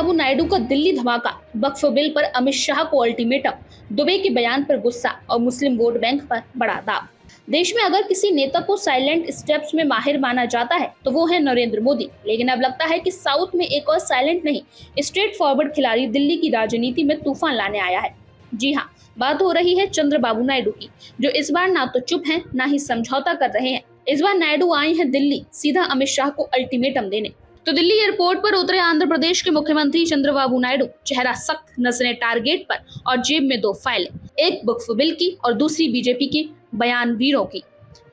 चंद्रबाबू नायडू का दिल्ली धमाका, वक्फ बिल पर अमित शाह को अल्टीमेटम, दुबे के बयान पर गुस्सा और मुस्लिम वोट बैंक पर बड़ा दाव। देश में अगर किसी नेता को साइलेंट स्टेप्स में माहिर माना जाता है तो वो है नरेंद्र मोदी। लेकिन अब लगता है कि साउथ में एक और साइलेंट नहीं, स्ट्रेट फॉरवर्ड खिलाड़ी दिल्ली की राजनीति में तूफान लाने आया है। जी हाँ, बात हो रही है चंद्रबाबू नायडू की, जो इस बार ना तो चुप हैं, ना ही समझौता कर रहे हैं। इस बार नायडू आए हैं दिल्ली सीधा अमित शाह को अल्टीमेटम देने। तो दिल्ली एयरपोर्ट पर उतरे आंध्र प्रदेश के मुख्यमंत्री चंद्रबाबू नायडू, चेहरा सख्त, नजरें टारगेट पर और जेब में दो फाइलें, एक वक्फ बिल की और दूसरी बीजेपी के बयान वीरों की।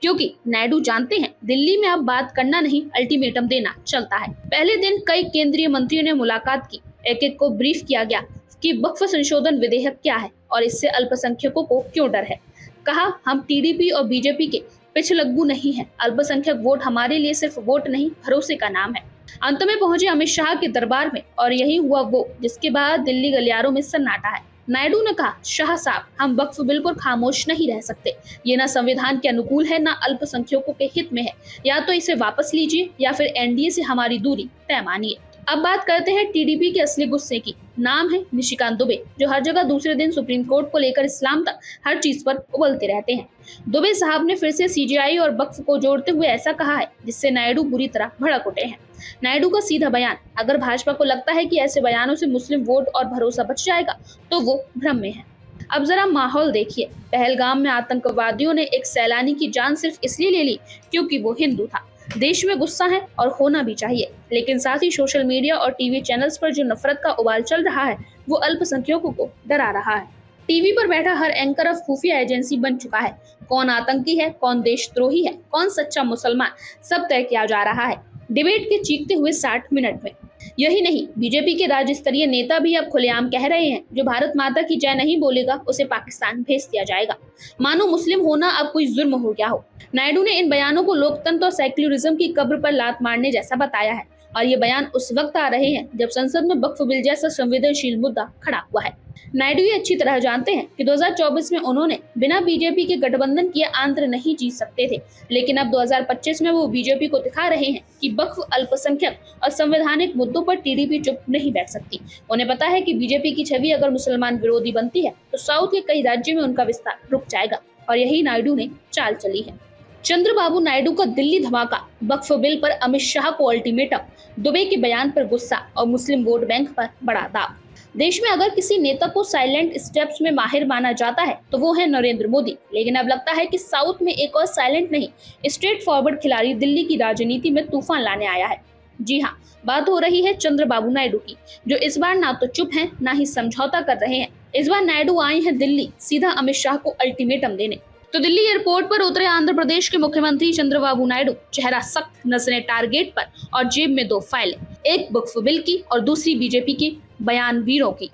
क्योंकि नायडू जानते हैं दिल्ली में अब बात करना नहीं, अल्टीमेटम देना चलता है। पहले दिन कई केंद्रीय मंत्रियों ने मुलाकात की, एक एक को ब्रीफ किया गया कि वक्फ संशोधन विधेयक क्या है और इससे अल्पसंख्यकों को क्यों डर है। कहा, हम टीडीपी और बीजेपी के पिछलग्गू नहीं है, अल्पसंख्यक वोट हमारे लिए सिर्फ वोट नहीं, भरोसे का नाम है। अंत में पहुंचे अमित शाह के दरबार में और यही हुआ वो जिसके बाद दिल्ली गलियारों में सन्नाटा है। नायडू ने कहा, शाह साहब, हम वक्फ बिल पर खामोश नहीं रह सकते। ये ना संविधान के अनुकूल है, ना अल्पसंख्यकों के हित में है। या तो इसे वापस लीजिए या फिर एनडीए से हमारी दूरी तय मानिए। अब बात करते हैं टीडीपी के असली गुस्से की। नाम है निशिकांत दुबे, जो हर जगह दूसरे दिन सुप्रीम कोर्ट को लेकर इस्लाम तक हर चीज पर उबलते रहते हैं। दुबे साहब ने फिर से सीजेआई और वक्फ को जोड़ते हुए ऐसा कहा है जिससे नायडू बुरी तरह भड़क उठे हैं। नायडू का सीधा बयान, अगर भाजपा को लगता है कि ऐसे बयानों से मुस्लिम वोट और भरोसा बच जाएगा तो वो भ्रम में है। अब जरा माहौल देखिए। पहलगाम में आतंकवादियों ने एक सैलानी की जान सिर्फ इसलिए ले ली क्योंकि वो हिंदू था। देश में गुस्सा है और होना भी चाहिए, लेकिन साथ ही सोशल मीडिया और टीवी चैनल्स पर जो नफरत का उबाल चल रहा है वो अल्पसंख्यकों को डरा रहा है। टीवी पर बैठा हर एंकर अब खुफिया एजेंसी बन चुका है। कौन आतंकी है, कौन देशद्रोही है, कौन सच्चा मुसलमान, सब तय किया जा रहा है डिबेट के चीखते हुए 60 मिनट में। यही नहीं, बीजेपी के राज्य स्तरीय नेता भी अब खुलेआम कह रहे हैं, जो भारत माता की जय नहीं बोलेगा उसे पाकिस्तान भेज दिया जाएगा। मानो मुस्लिम होना अब कोई जुर्म हो गया हो। नायडू ने इन बयानों को लोकतंत्र और सेक्युलरिज्म की कब्र पर लात मारने जैसा बताया है, और ये बयान उस वक्त आ रहे हैं जब संसद में वक्फ बिल जैसा संवेदनशील मुद्दा खड़ा हुआ है। नायडू ये अच्छी तरह जानते हैं कि 2024 में उन्होंने बिना बीजेपी के गठबंधन किए आंध्र नहीं जीत सकते थे, लेकिन अब 2025 में वो बीजेपी को दिखा रहे हैं कि वक्फ, अल्पसंख्यक और संवैधानिक मुद्दों पर टीडीपी चुप नहीं बैठ सकती। उन्हें पता है कि बीजेपी की छवि अगर मुसलमान विरोधी बनती है तो साउथ के कई राज्यों में उनका विस्तार रुक जाएगा, और यही नायडू ने चाल चली है। चंद्रबाबू नायडू का दिल्ली धमाका, वक्फ बिल पर अमित शाह को अल्टीमेटम, दुबे के बयान पर गुस्सा और मुस्लिम वोट बैंक पर बड़ा दाव। देश में अगर किसी नेता को साइलेंट स्टेप्स में माहिर माना जाता है तो वो है नरेंद्र मोदी। लेकिन अब लगता है कि साउथ में एक और साइलेंट नहीं, स्ट्रेट फॉरवर्ड खिलाड़ी दिल्ली की राजनीति में तूफान लाने आया है। जी हाँ, बात हो रही है चंद्रबाबू नायडू की, जो इस बार ना तो चुप हैं, ना ही समझौता कर रहे हैं। इस बार नायडू आए हैं दिल्ली सीधा अमित शाह को अल्टीमेटम देने। तो दिल्ली एयरपोर्ट पर उतरे आंध्र प्रदेश के मुख्यमंत्री चंद्रबाबू नायडू, चेहरा सख्त, नजरें टारगेट पर और जेब में दो फाइलें, एक वक्फ बिल की और दूसरी बीजेपी के बयान वीरों की।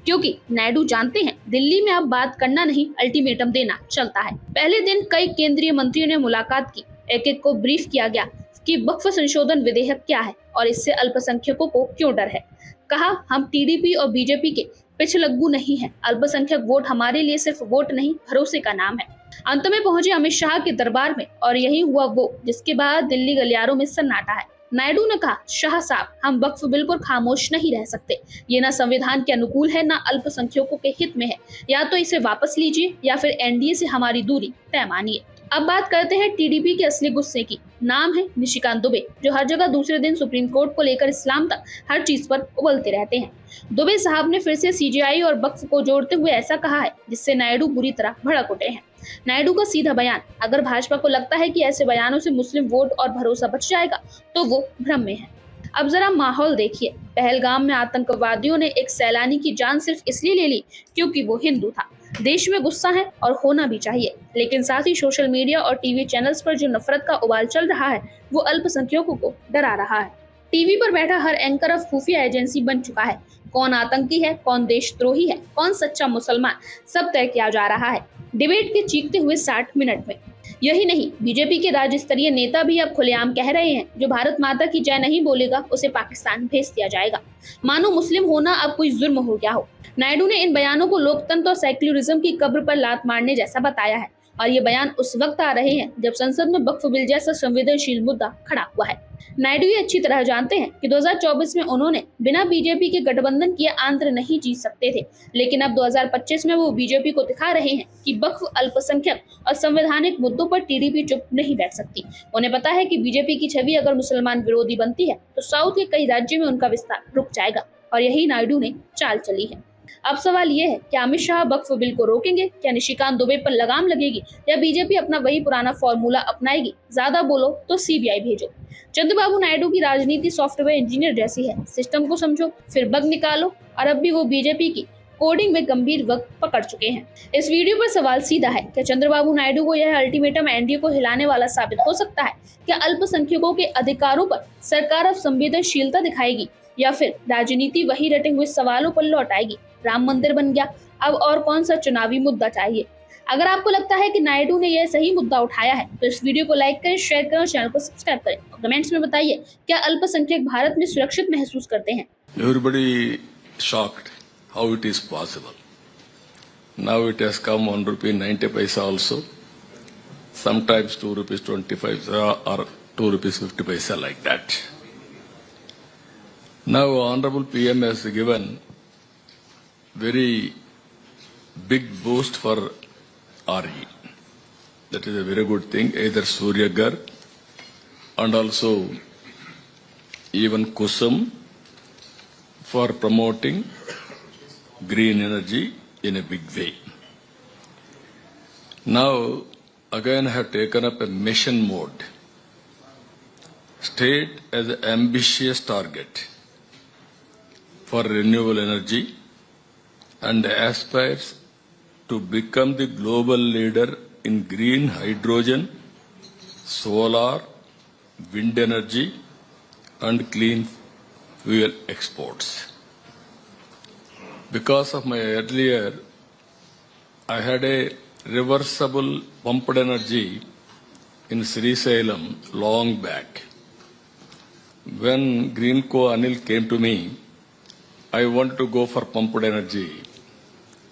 क्योंकि नायडू जानते हैं दिल्ली में अब बात करना नहीं, अल्टीमेटम देना चलता है। पहले दिन कई केंद्रीय मंत्रियों ने मुलाकात की, एक एक को ब्रीफ किया गया कि वक्फ संशोधन विधेयक क्या है और इससे अल्पसंख्यकों को क्यों डर है। कहा, हम टीडीपी और बीजेपी के पिछलग्गू नहीं है, अल्पसंख्यक वोट हमारे लिए सिर्फ वोट नहीं, भरोसे का नाम है। अंत में पहुंचे अमित शाह के दरबार में और यही हुआ वो जिसके बाद दिल्ली गलियारों में सन्नाटा है। नायडू ने कहा, शाह साहब, हम वक्फ बिल पर खामोश नहीं रह सकते। ये ना संविधान के अनुकूल है, ना अल्पसंख्यकों के हित में है। या तो इसे वापस लीजिए या फिर एनडीए से हमारी दूरी तय मानिए। अब बात करते हैं टीडीपी के असली गुस्से की। नाम है निशिकांत दुबे, जो हर जगह दूसरे दिन सुप्रीम कोर्ट को लेकर इस्लाम तक हर चीज पर उबलते रहते हैं। दुबे साहब ने फिर से सीजेआई और वक्फ को जोड़ते हुए ऐसा कहा है जिससे नायडू बुरी तरह भड़क उठे हैं। नायडू का सीधा बयान, अगर भाजपा को लगता है कि ऐसे बयानों से मुस्लिम वोट और भरोसा बच जाएगा तो वो भ्रम में है। अब जरा माहौल देखिए। पहलगाम में आतंकवादियों ने एक सैलानी की जान सिर्फ इसलिए ले ली क्योंकि वो हिंदू था। देश में गुस्सा है और होना भी चाहिए, लेकिन साथ ही सोशल मीडिया और टीवी चैनल्स पर जो नफरत का उबाल चल रहा है वो अल्पसंख्यकों को डरा रहा है। टीवी पर बैठा हर एंकर अब खुफिया एजेंसी बन चुका है। कौन आतंकी है, कौन देशद्रोही है, कौन सच्चा मुसलमान, सब तय किया जा रहा है डिबेट के चीखते हुए 60 मिनट में। यही नहीं, बीजेपी के राज्य स्तरीय नेता भी अब खुलेआम कह रहे हैं, जो भारत माता की जय नहीं बोलेगा उसे पाकिस्तान भेज दिया जाएगा। मानो मुस्लिम होना अब कोई जुर्म हो गया हो। नायडू ने इन बयानों को लोकतंत्र और सेक्युलरिज्म की कब्र पर लात मारने जैसा बताया है, और ये बयान उस वक्त आ रहे हैं जब संसद में वक्फ बिल जैसा संवेदनशील मुद्दा खड़ा हुआ है। नायडू ये अच्छी तरह जानते हैं कि 2024 में उन्होंने बिना बीजेपी के गठबंधन किए आंध्र नहीं जीत सकते थे, लेकिन अब 2025 में वो बीजेपी को दिखा रहे हैं कि वक्फ, अल्पसंख्यक और संवैधानिक मुद्दों पर टीडीपी चुप नहीं बैठ सकती। उन्हें पता है कि बीजेपी की छवि अगर मुसलमान विरोधी बनती है तो साउथ के कई राज्यों में उनका विस्तार रुक जाएगा, और यही नायडू ने चाल चली है। अब सवाल ये है, क्या अमित शाह वक्फ बिल को रोकेंगे? क्या निशिकांत दुबे पर लगाम लगेगी या बीजेपी अपना वही पुराना फॉर्मूला अपनाएगी, ज्यादा बोलो तो सीबीआई भेजो? चंद्रबाबू नायडू की राजनीति सॉफ्टवेयर इंजीनियर जैसी है, सिस्टम को समझो फिर बग निकालो, और अब भी वो बीजेपी की कोडिंग में गंभीर वक्त पकड़ चुके हैं। इस वीडियो पर सवाल सीधा है, क्या चंद्रबाबू नायडू को यह अल्टीमेटम एनडीए को हिलाने वाला साबित हो सकता है? क्या अल्पसंख्यकों के अधिकारों पर सरकार अब संवेदनशीलता दिखाएगी या फिर राजनीति वही रटे हुए सवालों पर लौट आएगी? राम मंदिर बन गया, अब और कौन सा चुनावी मुद्दा चाहिए? अगर आपको लगता है कि नायडू ने यह सही मुद्दा उठाया है तो इस वीडियो को लाइक करें, शेयर करें और चैनल को सब्सक्राइब करें। और कमेंट्स में बताइए, क्या अल्पसंख्यक भारत में सुरक्षित महसूस करते हैं? Everybody shocked how it is possible. Now it has come 1 rupee 90 paisa also. Sometimes 2 rupees 25 or 2 rupees 50 paisa, like that. Now Honorable PM has given very big boost for RE. That is a very good thing. Either Surya Ghar and also even Kusum for promoting green energy in a big way. Now again I have taken up a mission mode. State as an ambitious target for renewable energy and aspires to become the global leader in green hydrogen, solar, wind energy and clean fuel exports. Because of my earlier, I had a reversible pumped energy in Sri Salem long back. When Greenco Anil came to me, I wanted to go for pumped energy.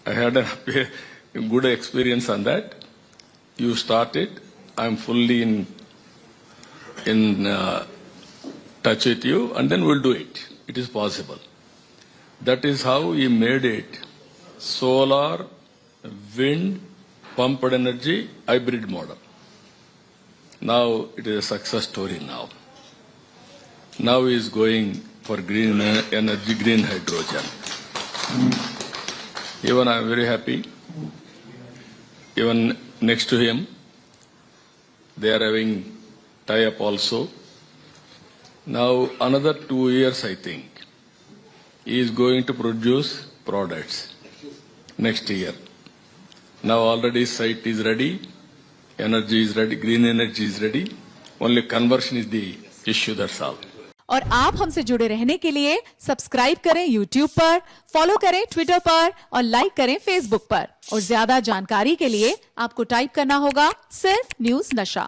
I had a good experience on that. You start it. I'm fully in touch with you, and then we'll do it. It is possible. That is how he made it. Solar, wind, pumped energy, hybrid model. Now it is a success story now. Now he is going for green energy, green hydrogen. Even I am very happy. Even next to him, they are having tie-up also. Now another 2 years, I think, he is going to produce products next year. Now already site is ready, energy is ready, green energy is ready. Only conversion is the issue, that's all. और आप हमसे जुड़े रहने के लिए subscribe करें YouTube पर, follow करें Twitter पर और लाइक करें Facebook पर। और ज्यादा जानकारी के लिए आपको टाइप करना होगा सिर्फ न्यूज़ नशा।